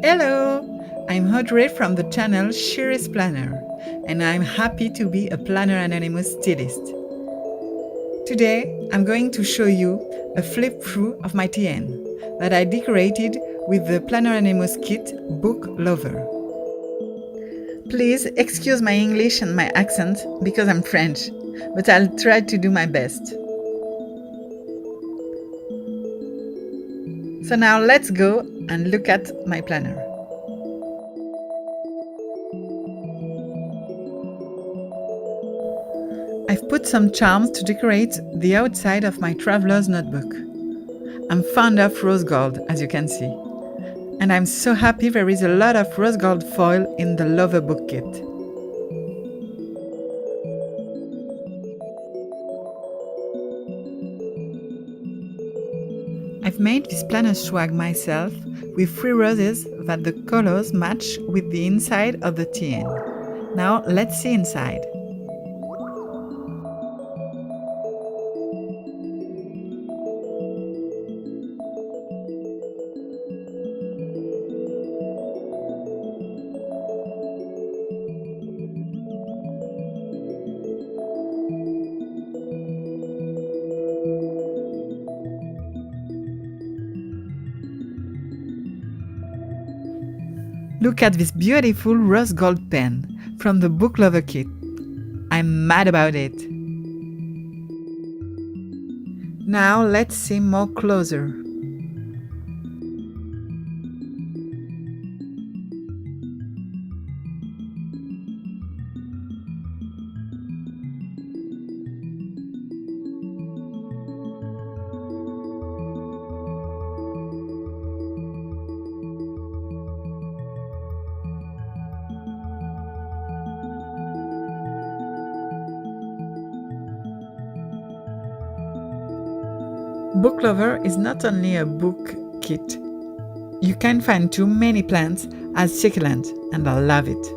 Hello! I'm Audrey from the channel shireeceplanner, and I'm happy to be a Planner Anonymous stylist. Today, I'm going to show you a flip through of my TN that I decorated with the Planner Anonymous kit Book Lover. Please excuse my English and my accent because I'm French, but I'll try to do my best. So now let's go and look at my planner. I've put some charms to decorate the outside of my traveler's notebook. I'm fond of rose gold, as you can see. And I'm so happy there is a lot of rose gold foil in the Lover book kit. I've made this planner swag myself with 3 roses that the colors match with the inside of the TN. Now let's see inside. Look at this beautiful rose gold pen from the Book Lover kit. I'm mad about it. Now let's see more closer. Book Lover is not only a book kit. You can find too many plants as succulent, and I love it.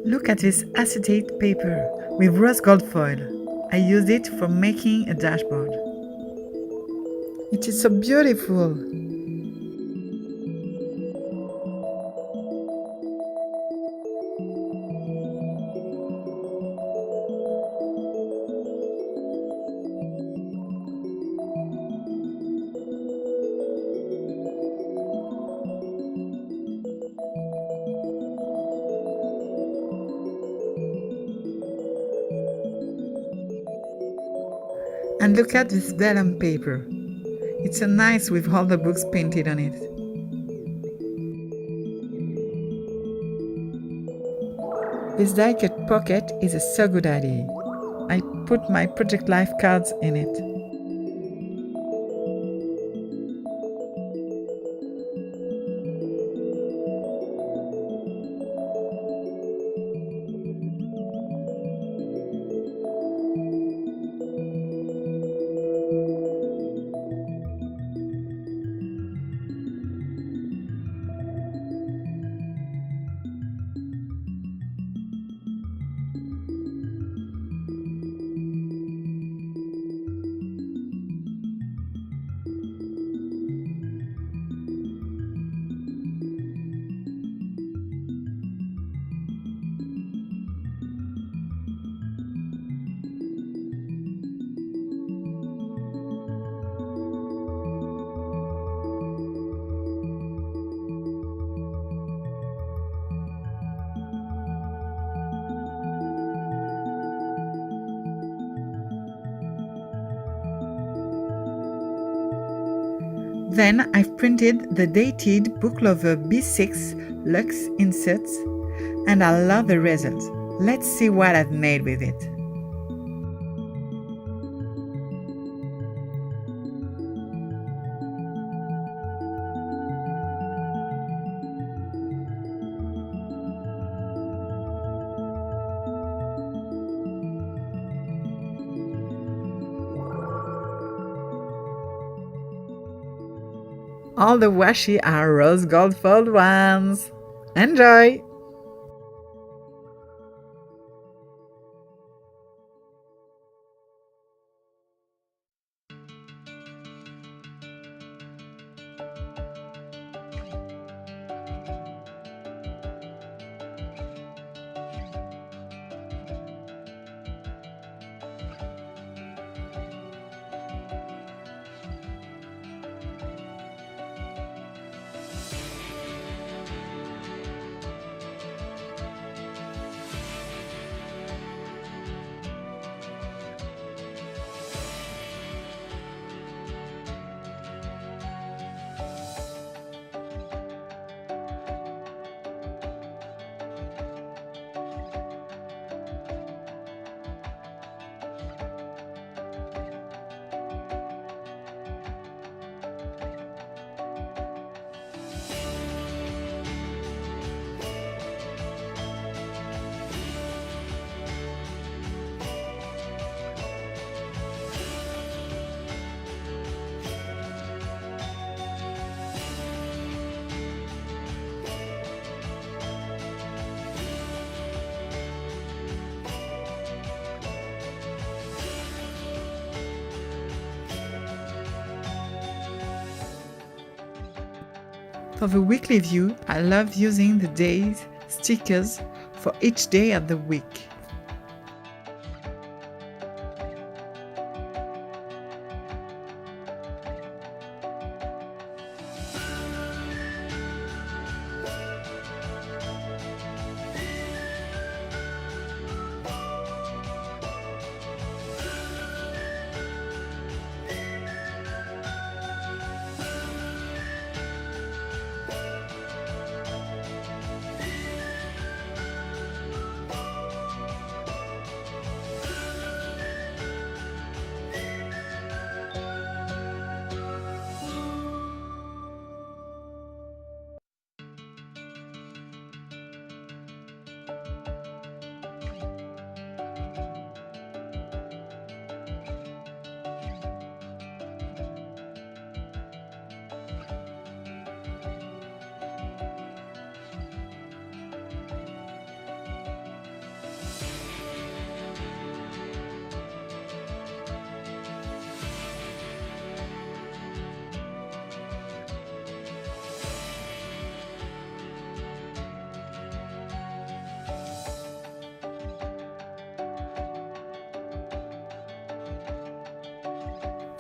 Look at this acetate paper with rose gold foil. I used it for making a dashboard. It is so beautiful. And look at this vellum paper. It's so nice with all the books painted on it. This die cut pocket is a so good idea. I put my Project Life cards in it. Then I've printed the dated Book Lover B6 Luxe inserts, and I love the result. Let's see what I've made with it. All the washi are rose gold fold ones. Enjoy! For the weekly view, I love using the days stickers for each day of the week.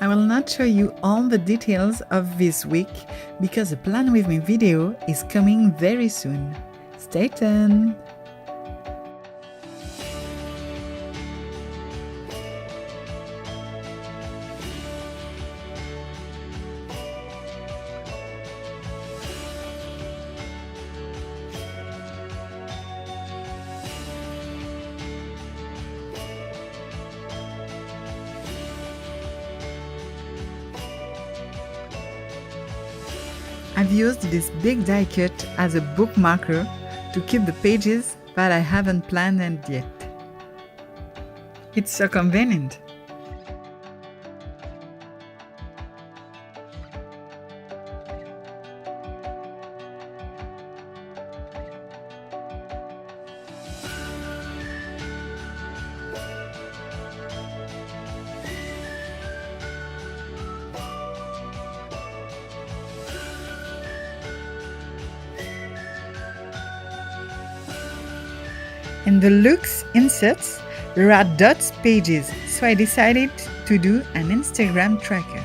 I will not show you all the details of this week because the Plan With Me video is coming very soon. Stay tuned! I've used this big die cut as a bookmarker to keep the pages that I haven't planned yet. It's so convenient. In the Luxe inserts, there are dots pages, so I decided to do an Instagram tracker.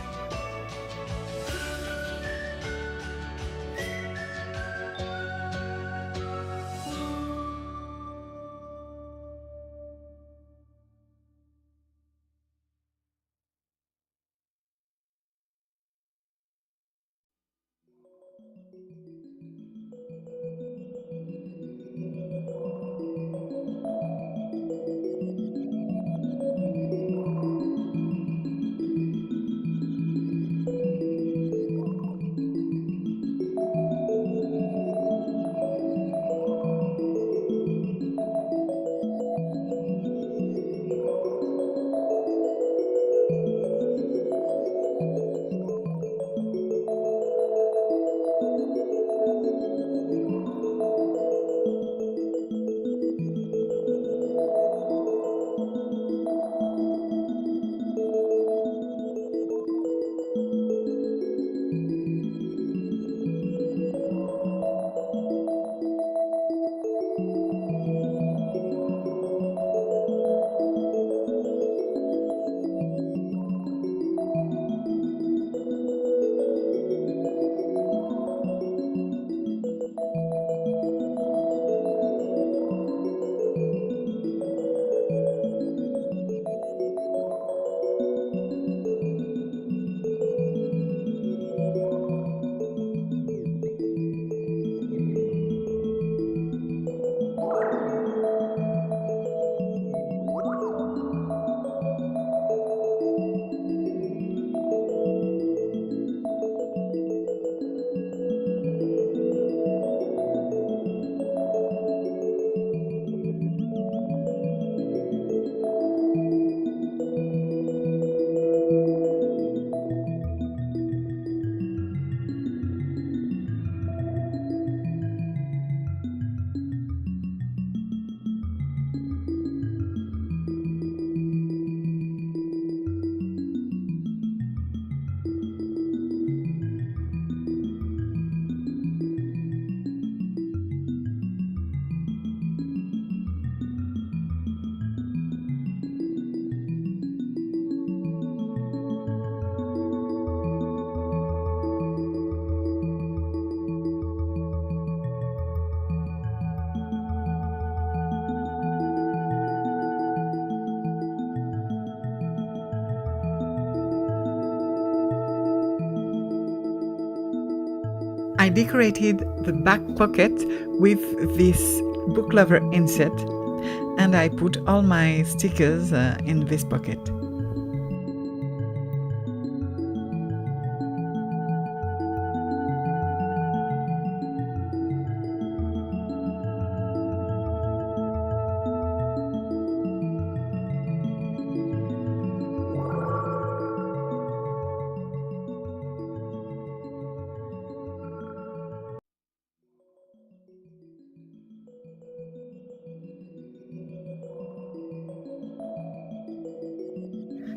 I decorated the back pocket with this book lover insert, and I put all my stickers in this pocket.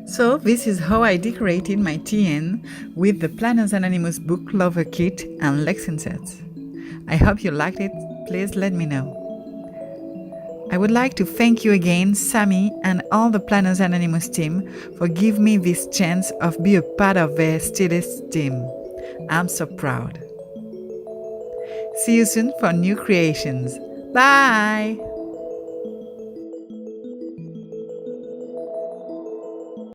So this is how I decorated my TN with the Planners Anonymous Book Lover Kit and Lex inserts. I hope you liked it. Please let me know. I would like to thank you again, Sammy, and all the Planners Anonymous team for giving me this chance of being a part of their stylist team. I'm so proud. See you soon for new creations. Bye!